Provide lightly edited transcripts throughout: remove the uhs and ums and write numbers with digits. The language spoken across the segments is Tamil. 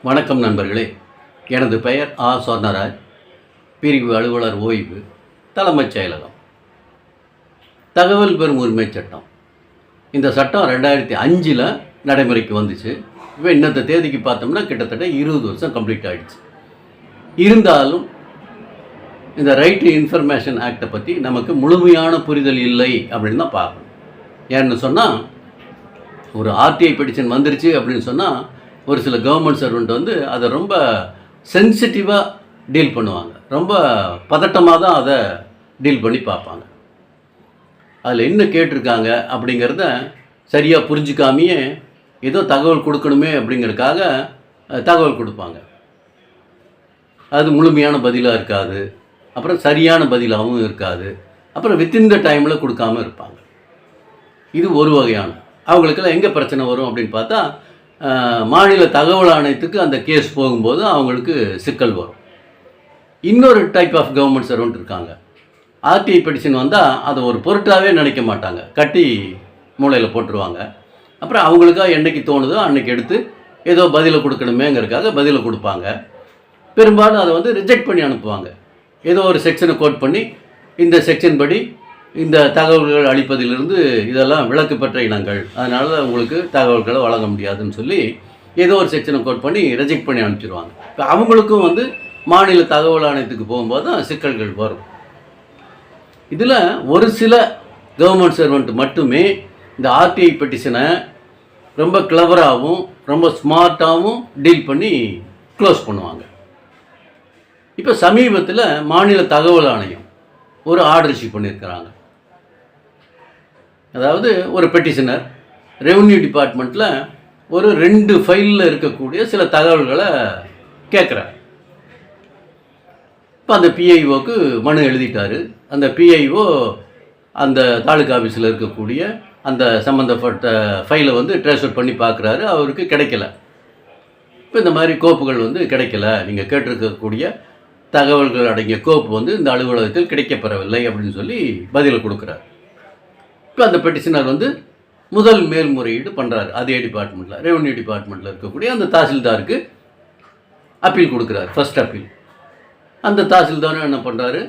வணக்கம் நண்பர்களே. எனது பெயர் ஆ. சொர்ணராஜ். பிரிவு அலுவலர் ஓய்வு, தலைமைச் செயலகம். தகவல் பெறும் உரிமை சட்டம். இந்த சட்டம் 2005 நடைமுறைக்கு வந்துச்சு. இப்போ இன்னத்த தேதிக்கு பார்த்தோம்னா கிட்டத்தட்ட 20 வருஷம் கம்ப்ளீட் ஆகிடுச்சு. இருந்தாலும் இந்த ரைட் டு இன்ஃபர்மேஷன் ஆக்டை பற்றி நமக்கு முழுமையான புரிதல் இல்லை அப்படின்னு தான் பார்க்கணும். ஏன்னு சொன்னால், ஒரு ஆர்டிஐ பெட்டிஷன் வந்துருச்சு அப்படின்னு சொன்னால் ஒரு சில கவர்மெண்ட் சர்வெண்ட் வந்து அதை ரொம்ப சென்சிட்டிவாக டீல் பண்ணுவாங்க. ரொம்ப பதட்டமாக தான் அதை டீல் பண்ணி பார்ப்பாங்க. அதில் என்ன கேட்டிருக்காங்க அப்படிங்கிறத சரியாக புரிஞ்சிக்காமையே ஏதோ தகவல் கொடுக்கணுமே அப்படிங்கிறதுக்காக தகவல் கொடுப்பாங்க. அது முழுமையான பதிலாக இருக்காது, அப்புறம் சரியான பதிலாகவும் இருக்காது, அப்புறம் வித்தின் த டைமில் கொடுக்காமல் இருப்பாங்க. இது ஒரு வகையான. அவங்களுக்கெல்லாம் எங்கே பிரச்சனை வரும் அப்படின்னு பார்த்தா, மாநில தகவல் ஆணையத்துக்கு அந்த கேஸ் போகும்போது அவங்களுக்கு சிக்கல் வரும். இன்னொரு டைப் ஆஃப் கவர்மெண்ட் சர்வெண்ட் இருக்காங்க. ஆர்டிஐ பெட்டிஷன் வந்தால் அதை ஒரு பொருட்டாகவே நினைக்க மாட்டாங்க, கட்டி மூளையில் போட்டுருவாங்க. அப்புறம் அவங்களுக்காக என்றைக்கு தோணுதோ அன்றைக்கி எடுத்து ஏதோ பதிலை கொடுக்கணுமேங்கிறதுக்காக பதிலை கொடுப்பாங்க. பெரும்பாலும் அதை வந்து ரிஜெக்ட் பண்ணி அனுப்புவாங்க. ஏதோ ஒரு செக்ஷனை கோட் பண்ணி, இந்த செக்ஷன் படி இந்த தகவல்கள் அளிப்பதிலிருந்து இதெல்லாம் விலக்கு பெற்ற இனங்கள், அதனால் உங்களுக்கு தகவல்களை வழங்க முடியாதுன்னு சொல்லி ஏதோ ஒரு செக்ஷனை கோட் பண்ணி ரிஜெக்ட் பண்ணி அனுப்பிச்சிடுவாங்க. இப்போ அவங்களுக்கும் வந்து மாநில தகவல் ஆணையத்துக்கு போகும்போது தான் சிக்கல்கள் வரும். இதில் ஒரு சில கவர்மெண்ட் சர்வெண்ட் மட்டுமே இந்த ஆர்டிஐ பெட்டிஷனை ரொம்ப கிளவராகவும் ரொம்ப ஸ்மார்ட்டாகவும் டீல் பண்ணி க்ளோஸ் பண்ணுவாங்க. இப்போ சமீபத்தில் மாநில தகவல் ஆணையம் ஒரு ஆர்டர் இஷ்யூ பண்ணியிருக்கிறாங்க. அதாவது ஒரு பெட்டிஷனர் ரெவன்யூ டிபார்ட்மெண்ட்டில் ஒரு 2 ஃபைலில் இருக்கக்கூடிய சில தகவல்களை கேட்குறார். இப்போ அந்த பிஐஓக்கு மனு எழுதிட்டார். அந்த பிஐஓ அந்த தாலுகா ஆஃபீஸில் இருக்கக்கூடிய அந்த சம்மந்தப்பட்ட ஃபைலை வந்து ட்ரேஸ் அவுட் பண்ணி பார்க்குறாரு. அவருக்கு கிடைக்கல. இப்போ இந்த மாதிரி கோப்புகள் வந்து கிடைக்கல, நீங்கள் கேட்டிருக்கக்கூடிய தகவல்கள் அடங்கிய கோப்பு வந்து இந்த அலுவலகத்தில் கிடைக்கப்பெறவில்லை அப்படின்னு சொல்லி பதிலை கொடுக்குறார். இப்போ அந்த பெட்டிஷனர் வந்து முதல் மேல்முறையீடு பண்ணுறாரு. அதே டிபார்ட்மெண்ட்டில், ரெவன்யூ டிபார்ட்மெண்ட்டில் இருக்கக்கூடிய அந்த தாசில்தாருக்கு அப்பீல் கொடுக்குறாரு, ஃபர்ஸ்ட் அப்பீல். அந்த தாசில்தாரும் என்ன பண்ணுறாரு,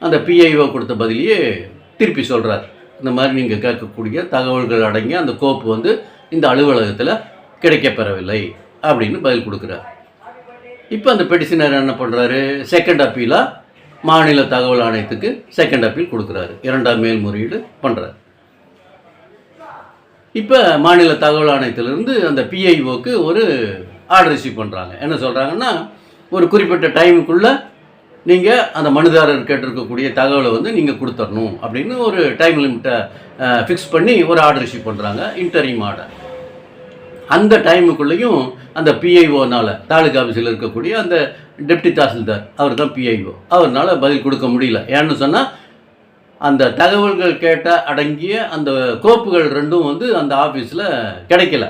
அந்த பிஐஓ கொடுத்த பதிலையே திருப்பி சொல்கிறார். இந்த மாதிரி நீங்கள் கேட்கக்கூடிய தகவல்கள் அடங்கிய அந்த கோப்பு வந்து இந்த அலுவலகத்தில் கிடைக்கப்பெறவில்லை அப்படின்னு பதில் கொடுக்குறார். இப்போ அந்த பெட்டிஷனர் என்ன பண்ணுறாரு, செகண்ட் அப்பீலாக மாநில தகவல் ஆணையத்துக்கு செகண்ட் அப்பீல் கொடுக்குறாரு, 2ஆம் மேல்முறையீடு பண்ணுறாரு. இப்போ மாநில தகவல் ஆணையத்திலிருந்து அந்த பிஐஓக்கு ஒரு ஆர்டர் ரிசீவ் பண்ணுறாங்க. என்ன சொல்கிறாங்கன்னா, ஒரு குறிப்பிட்ட டைமுக்குள்ளே நீங்கள் அந்த மனுதாரர் கேட்டிருக்கக்கூடிய தகவலை வந்து நீங்கள் கொடுத்துடணும் அப்படின்னு ஒரு டைம் லிமிட்டை ஃபிக்ஸ் பண்ணி ஒரு ஆர்டர் ரிசீவ் பண்ணுறாங்க, இன்டரிம் ஆர்டர். அந்த டைமுக்குள்ளேயும் அந்த பிஐஓனால், தாலுகா ஆஃபீஸில் இருக்கக்கூடிய அந்த டெப்டி தாசில்தார், அவர் தான் பிஐஓ, அவர்னால் பதில் கொடுக்க முடியல. ஏன்னு சொன்னால், அந்த தகவல்கள் கேட்ட அடங்கிய அந்த கோப்புகள் 2ம் வந்து அந்த ஆஃபீஸில் கிடைக்கல.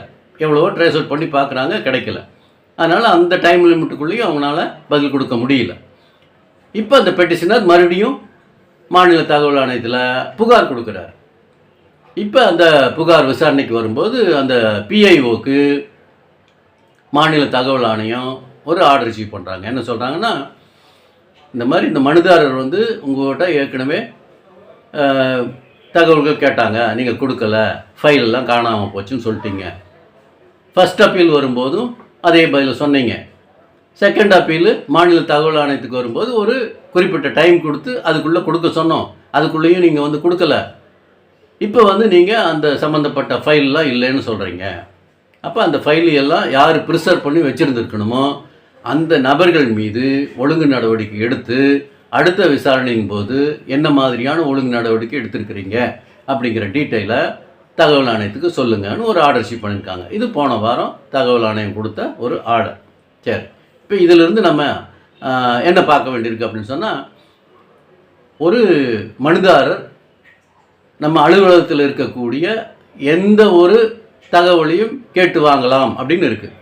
எவ்வளவோ ட்ரேஸ் அவுட் பண்ணி பார்க்குறாங்க, கிடைக்கல. அதனால் அந்த டைம் லிமிட்டுக்குள்ளேயும் அவங்களால பதில் கொடுக்க முடியல. இப்போ அந்த பெட்டிஷனர் மறுபடியும் மாநில தகவல் ஆணையத்தில் புகார் கொடுக்குறார். இப்போ அந்த புகார் விசாரணைக்கு வரும்போது அந்த பிஐஓக்கு மாநில தகவல் ஆணையம் ஒரு ஆர்டர் ரிசீவ் பண்ணுறாங்க. என்ன சொல்கிறாங்கன்னா, இந்த மாதிரி இந்த மனுதாரர் வந்து உங்கள்கிட்ட ஏற்கனவே தகவல்கள் கேட்டாங்க, நீங்கள் கொடுக்கல, ஃபைலெல்லாம் காணாமல் போச்சுன்னு சொல்லிட்டீங்க. ஃபர்ஸ்ட் அப்பீல் வரும்போதும் அதே பதில் சொன்னீங்க. செகண்ட் அப்பீல் மாநில தகவல் ஆணையத்துக்கு வரும்போது ஒரு குறிப்பிட்ட டைம் கொடுத்து அதுக்குள்ளே கொடுக்க சொன்னோம், அதுக்குள்ளேயும் நீங்கள் வந்து கொடுக்கல. இப்போ வந்து நீங்கள் அந்த சம்மந்தப்பட்ட ஃபைல்லாம் இல்லைன்னு சொல்கிறீங்க. அப்போ அந்த ஃபைல் எல்லாம் யார் ப்ரிசர்வ் பண்ணி வச்சுருந்துருக்கணுமோ அந்த நபர்கள் மீது ஒழுங்கு நடவடிக்கை எடுத்து அடுத்த விசாரணையின் போது என்ன மாதிரியான ஒழுங்கு நடவடிக்கை எடுத்திருக்கிறீங்க அப்படிங்கிற டீட்டெயிலை தகவல் ஆணையத்துக்கு சொல்லுங்கன்னு ஒரு ஆர்டர் ஷீட் பண்ணியிருக்காங்க. இது போன வாரம் தகவல் ஆணையம் கொடுத்த ஒரு ஆர்டர். சரி, இப்போ இதிலிருந்து நம்ம என்ன பார்க்க வேண்டியிருக்கு அப்படின்னு சொன்னால், ஒரு மனுதாரர் நம்ம அலுவலகத்தில் இருக்கக்கூடிய எந்த ஒரு தகவலையும் கேட்டு வாங்கலாம் அப்படின்னு இருக்குது.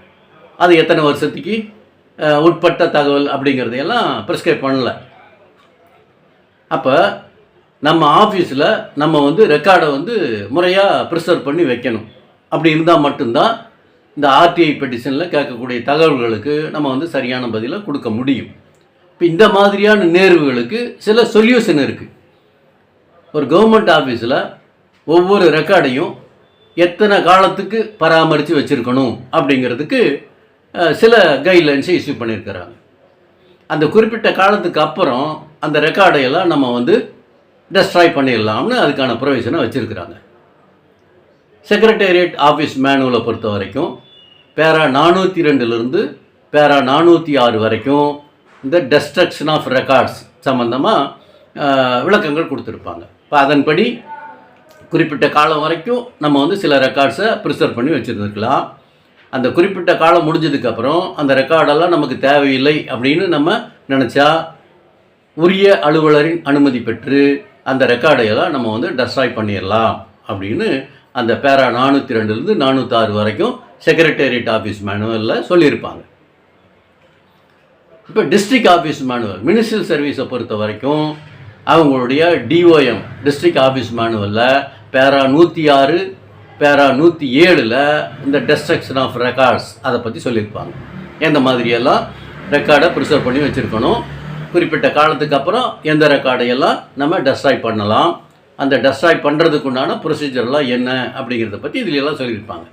அது எத்தனை வருஷத்துக்கு உட்பட்ட தகவல் அப்படிங்கிறதையெல்லாம் ப்ரிஸ்கிரைப் பண்ணல. அப்போ நம்ம ஆஃபீஸில் நம்ம வந்து ரெக்கார்டை வந்து முறையாக ப்ரிசர்வ் பண்ணி வைக்கணும். அப்படி இருந்தால் மட்டும்தான் இந்த ஆர்டிஐ பெட்டிஷனில் கேட்கக்கூடிய தகவல்களுக்கு நம்ம வந்து சரியான பதிலை கொடுக்க முடியும். இப்போ இந்த மாதிரியான நேர்வுகளுக்கு சில சொல்யூஷன் இருக்குது. ஒரு கவர்மெண்ட் ஆஃபீஸில் ஒவ்வொரு ரெக்கார்டையும் எத்தனை காலத்துக்கு பராமரித்து வச்சுருக்கணும் அப்படிங்கிறதுக்கு சில கைட்லைன்ஸை இஷ்யூ பண்ணியிருக்கிறாங்க. அந்த குறிப்பிட்ட காலத்துக்கு அப்புறம் அந்த ரெக்கார்டையெல்லாம் நம்ம வந்து டெஸ்ட்ராய் பண்ணிடலாம்னு அதுக்கான ப்ரொவிஷனை வச்சுருக்கிறாங்க. செக்ரட்டேரியட் ஆஃபீஸ் மேனுவலை பொறுத்த வரைக்கும் பேரா 402 பேரா 406 வரைக்கும் இந்த டெஸ்ட்ரக்ஷன் ஆஃப் ரெக்கார்ட்ஸ் சம்மந்தமாக விளக்கங்கள் கொடுத்துருப்பாங்க. இப்போ அதன்படி குறிப்பிட்ட காலம் வரைக்கும் நம்ம வந்து சில ரெக்கார்ட்ஸை ப்ரிசர்வ் பண்ணி வச்சுருந்துருக்கலாம். அந்த குறிப்பிட்ட காலம் முடிஞ்சதுக்கப்புறம் அந்த ரெக்கார்டெல்லாம் நமக்கு தேவையில்லை அப்படின்னு நம்ம நினச்சா உரிய அலுவலரின் அனுமதி பெற்று அந்த ரெக்கார்டையெல்லாம் நம்ம வந்து டெஸ்ட்ராய் பண்ணிடலாம் அப்படின்னு அந்த பேரா 402 406 வரைக்கும் செக்ரட்டேரியட் ஆஃபீஸ் மேனுவலில் சொல்லியிருப்பாங்க. இப்போ டிஸ்ட்ரிக்ட் ஆஃபீஸ் மேனுவல் மினிஸ்ட்ரியல் சர்வீஸை பொறுத்த வரைக்கும் அவங்களுடைய டிஓஎம் டிஸ்ட்ரிக்ட் ஆஃபீஸ் மேனுவலில் பேரா 106 பேரா 107 இந்த டெஸ்ட்ரக்ஷன் ஆஃப் ரெக்கார்ட்ஸ் அதை பற்றி சொல்லியிருப்பாங்க. எந்த மாதிரியெல்லாம் ரெக்கார்டை ப்ரிசர்வ் பண்ணி வச்சுருக்கணும், குறிப்பிட்ட காலத்துக்கு அப்புறம் எந்த ரெக்கார்டையெல்லாம் நம்ம டெஸ்ட்ராய் பண்ணலாம், அந்த டெஸ்ட்ராய் பண்ணுறதுக்கு உண்டான ப்ரொசீஜர்லாம் என்ன அப்படிங்கிறத பற்றி இதிலெல்லாம் சொல்லியிருப்பாங்க.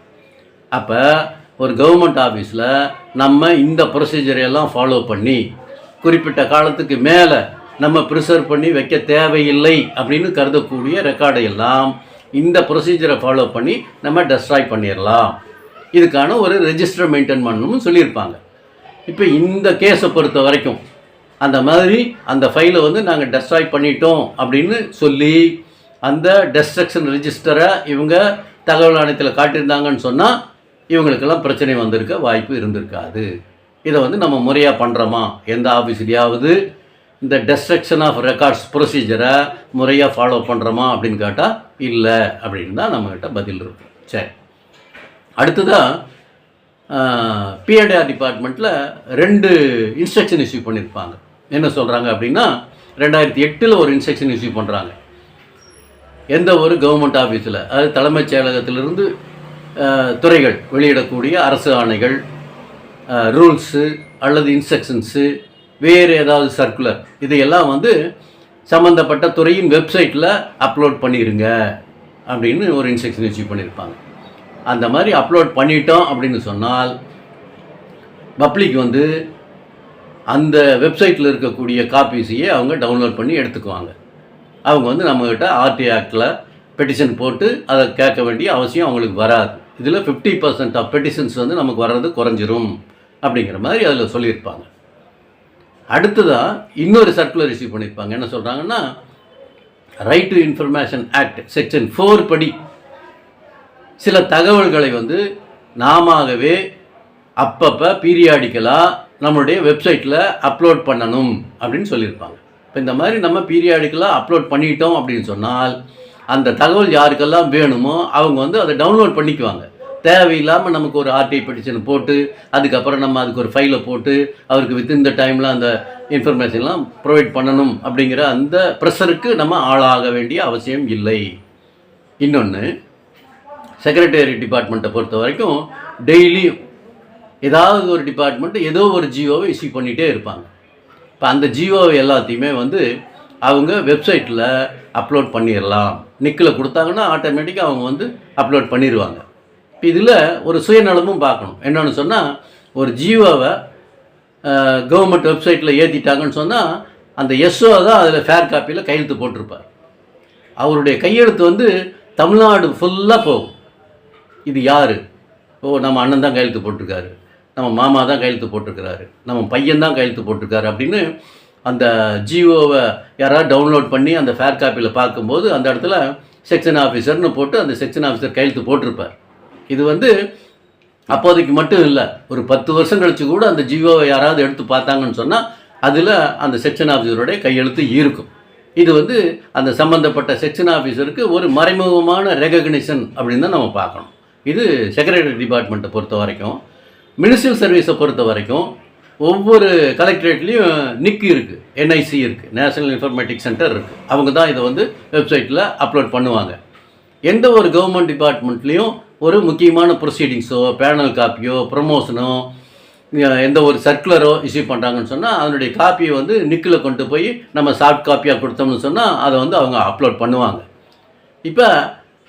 அப்போ ஒரு கவர்மெண்ட் ஆஃபீஸில் நம்ம இந்த ப்ரொசீஜரையெல்லாம் ஃபாலோ பண்ணி குறிப்பிட்ட காலத்துக்கு மேலே நம்ம ப்ரிசர்வ் பண்ணி வைக்க தேவையில்லை அப்படின்னு கருதக்கூடிய ரெக்கார்டையெல்லாம் இந்த ப்ரொசீஜரை ஃபாலோ பண்ணி நம்ம டெஸ்ட்ராய் பண்ணிடலாம். இதுக்கான ஒரு ரெஜிஸ்டர் மெயின்டைன் பண்ணணும்னு சொல்லியிருப்பாங்க. இப்போ இந்த கேஸை பொறுத்த வரைக்கும் அந்த மாதிரி அந்த ஃபைலை வந்து நாங்கள் டெஸ்ட்ராய் பண்ணிட்டோம் அப்படின்னு சொல்லி அந்த டெஸ்ட்ரக்ஷன் ரெஜிஸ்டரை இவங்க தகவல் ஆணையத்தில் காட்டியிருந்தாங்கன்னு சொன்னால் இவங்களுக்கெல்லாம் பிரச்சனை வந்திருக்க வாய்ப்பு இருந்திருக்காது. இதை வந்து நம்ம முறையாக பண்ணுறோமா, எந்த ஆஃபீஸ்லையாவது இந்த டெஸ்ட்ரக்ஷன் ஆஃப் ரெக்கார்ட்ஸ் ப்ரொசீஜரை முறையாக ஃபாலோ பண்ணுறோமா அப்படின்னு கேட்டால் இல்லை அப்படின்னு தான் நம்மக்கிட்ட பதில் இருக்கும். சரி, அடுத்ததாக பிஎன்டிஆர் டிபார்ட்மெண்ட்டில் 2 இன்ஸ்ட்ரக்ஷன் இஷ்யூ பண்ணியிருப்பாங்க. என்ன சொல்கிறாங்க அப்படின்னா 2008 ஒரு இன்ஸ்ட்ரக்ஷன் இஷ்யூ பண்ணுறாங்க. எந்த ஒரு கவர்மெண்ட் ஆஃபீஸில், அதாவது தலைமைச் செயலகத்திலிருந்து துறைகள் வெளியிடக்கூடிய அரசு ஆணைகள், ரூல்ஸு அல்லது இன்ஸ்ட்ரக்ஷன்ஸு, வேறு ஏதாவது சர்க்குலர், இதையெல்லாம் வந்து சம்மந்தப்பட்ட துறையின் வெப்சைட்டில் அப்லோட் பண்ணிடுங்க அப்படின்னு ஒரு இன்ஸ்ட்ரக்ஷன் இஷ்யூ பண்ணியிருப்பாங்க. அந்த மாதிரி அப்லோட் பண்ணிட்டோம் அப்படின்னு சொன்னால் பப்ளிக் வந்து அந்த வெப்சைட்டில் இருக்கக்கூடிய காப்பீஸையே அவங்க டவுன்லோட் பண்ணி எடுத்துக்குவாங்க. அவங்க வந்து நம்மக்கிட்ட ஆர்டி ஆக்டில் பெட்டிஷன் போட்டு அதை கேட்க வேண்டிய அவசியம் அவங்களுக்கு வராது. இதில் 50% ஆஃப் பெட்டிஷன்ஸ் வந்து நமக்கு வர்றது குறைஞ்சிரும் அப்படிங்கிற மாதிரி அதில் சொல்லியிருப்பாங்க. அடுத்ததாக இன்னொரு சர்க்குலர் இஷ்யூ பண்ணியிருப்பாங்க. என்ன சொல்கிறாங்கன்னா, right to information act section 4 படி சில தகவல்களை வந்து நாமவே அப்பப்போ பீரியாடிக்கலாக நம்மளுடைய வெப்சைட்டில் அப்லோட் பண்ணணும் அப்படின்னு சொல்லியிருப்பாங்க. இப்போ இந்த மாதிரி நம்ம பீரியாடிக்கலாக அப்லோட் பண்ணிட்டோம் அப்படின்னு சொன்னால் அந்த தகவல் யாருக்கெல்லாம் வேணுமோ அவங்க வந்து அதை டவுன்லோட் பண்ணிக்குவாங்க. தேவையில்லாமல் நமக்கு ஒரு ஆர்டிஐ பெட்டிஷன் போட்டு அதுக்கப்புறம் நம்ம அதுக்கு ஒரு ஃபைலை போட்டு அவருக்கு வித்தின் இந்த டைமில் அந்த இன்ஃபர்மேஷன்லாம் ப்ரொவைட் பண்ணணும் அப்படிங்கிற அந்த ப்ரெஷருக்கு நம்ம ஆளாக வேண்டிய அவசியம் இல்லை. இன்னொன்று, செக்ரட்டேரியட் டிபார்ட்மெண்ட்டை பொறுத்த வரைக்கும் டெய்லியும் ஏதாவது ஒரு டிபார்ட்மெண்ட் ஏதோ ஒரு ஜியோவை இஷ்யூ பண்ணிகிட்டே இருப்பாங்க. இப்போ அந்த ஜியோவை எல்லாத்தையுமே வந்து அவங்க வெப்சைட்டில் அப்லோட் பண்ணிடலாம். நிக்கில் கொடுத்தாங்கன்னா ஆட்டோமேட்டிக்காக அவங்க வந்து அப்லோட் பண்ணிடுவாங்க. இப்போ இதில் ஒரு சுயநலமும் பார்க்கணும். என்னென்னு சொன்னால், ஒரு ஜியோவை கவர்மெண்ட் வெப்சைட்டில் ஏற்றிட்டாங்கன்னு சொன்னால் அந்த எஸ்ஓ தான் அதில் ஃபேர் காப்பியில் கையெழுத்து போட்டிருப்பார். அவருடைய கையெழுத்து வந்து தமிழ்நாடு ஃபுல்லாக போகும். இது யார்? நம்ம அண்ணன் தான் கையெழுத்து போட்டிருக்காரு, நம்ம மாமா தான் கையெழுத்து போட்டிருக்கிறாரு, நம்ம பையன் தான் கையெழுத்து போட்டிருக்காரு அப்படின்னு அந்த ஜியோவை யாராவது டவுன்லோட் பண்ணி அந்த ஃபேர் காப்பியில் பார்க்கும்போது அந்த இடத்துல செக்ஷன் ஆஃபீஸர்னு போட்டு அந்த செக்ஷன் ஆஃபீஸர் கையெழுத்து போட்டிருப்பார். இது வந்து அப்போதைக்கு மட்டும் இல்லை, ஒரு 10 வருஷம் கழித்து கூட அந்த ஜியோவை யாராவது எடுத்து பார்த்தாங்கன்னு சொன்னால் அதில் அந்த செக்ஷன் ஆஃபீஸருடைய கையெழுத்து இருக்கும். இது வந்து அந்த சம்மந்தப்பட்ட செக்ஷன் ஆஃபீஸருக்கு ஒரு மறைமுகமான ரெகக்னிஷன் அப்படின்னு தான் நம்ம பார்க்கணும். இது செக்ரட்டரி டிபார்ட்மெண்ட்டை பொறுத்த வரைக்கும். மினிஸ்ட்ரியல் சர்வீஸை பொறுத்த வரைக்கும் ஒவ்வொரு கலெக்டரேட்லேயும் நிக் இருக்குது, என்ஐசி இருக்குது, நேஷனல் இன்ஃபர்மேட்டிக் சென்டர் இருக்குது. அவங்க தான் இதை வந்து வெப்சைட்டில் அப்லோட் பண்ணுவாங்க. எந்த ஒரு கவர்மெண்ட் டிபார்ட்மெண்ட்லேயும் ஒரு முக்கியமான ப்ரொசீடிங்ஸோ பேனல் காப்பியோ ப்ரமோஷனோ எந்த ஒரு சர்க்குலரோ இஷ்யூ பண்ணுறாங்கன்னு சொன்னால் அதனுடைய காப்பியை வந்து நிக்கில் கொண்டு போய் நம்ம சாஃப்ட் காப்பியாக கொடுத்தோம்னு சொன்னால் அதை வந்து அவங்க அப்லோட் பண்ணுவாங்க. இப்போ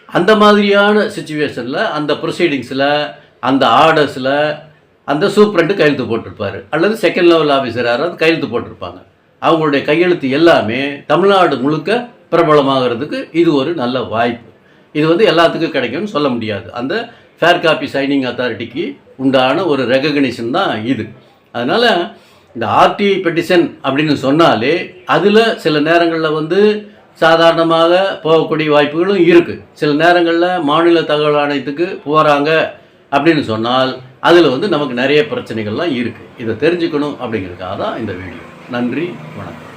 அந்த மாதிரியான சுச்சுவேஷனில் அந்த ப்ரொசீடிங்ஸில் அந்த ஆர்டர்ஸில் அந்த சூப்பரண்ட் கையெழுத்து போட்டிருப்பார் அல்லது செகண்ட் லெவல் ஆஃபீஸர் யாராவது கையெழுத்து போட்டிருப்பாங்க. அவங்களுடைய கையெழுத்து எல்லாமே தமிழ்நாடு முழுக்க பிரபலமாகிறதுக்கு இது ஒரு நல்ல வாய்ப்பு. இது வந்து எல்லாத்துக்கும் கிடைக்கும்னு சொல்ல முடியாது. அந்த ஃபேர் காப்பி சைனிங் அத்தாரிட்டிக்கு உண்டான ஒரு ரெகக்னிஷன் தான் இது. அதனால் இந்த ஆர்டிஐ பெட்டிஷன் அப்படின்னு சொன்னாலே அதில் சில நேரங்களில் வந்து சாதாரணமாக போகக்கூடிய வாய்ப்புகளும் இருக்குது. சில நேரங்களில் மாநில தகவல் ஆணையத்துக்கு போகிறாங்க அப்படின்னு சொன்னால் அதில் வந்து நமக்கு நிறைய பிரச்சனைகள்லாம் இருக்குது. இதை தெரிஞ்சுக்கணும் அப்படிங்கிறதுக்காக தான் இந்த வீடியோ. நன்றி, வணக்கம்.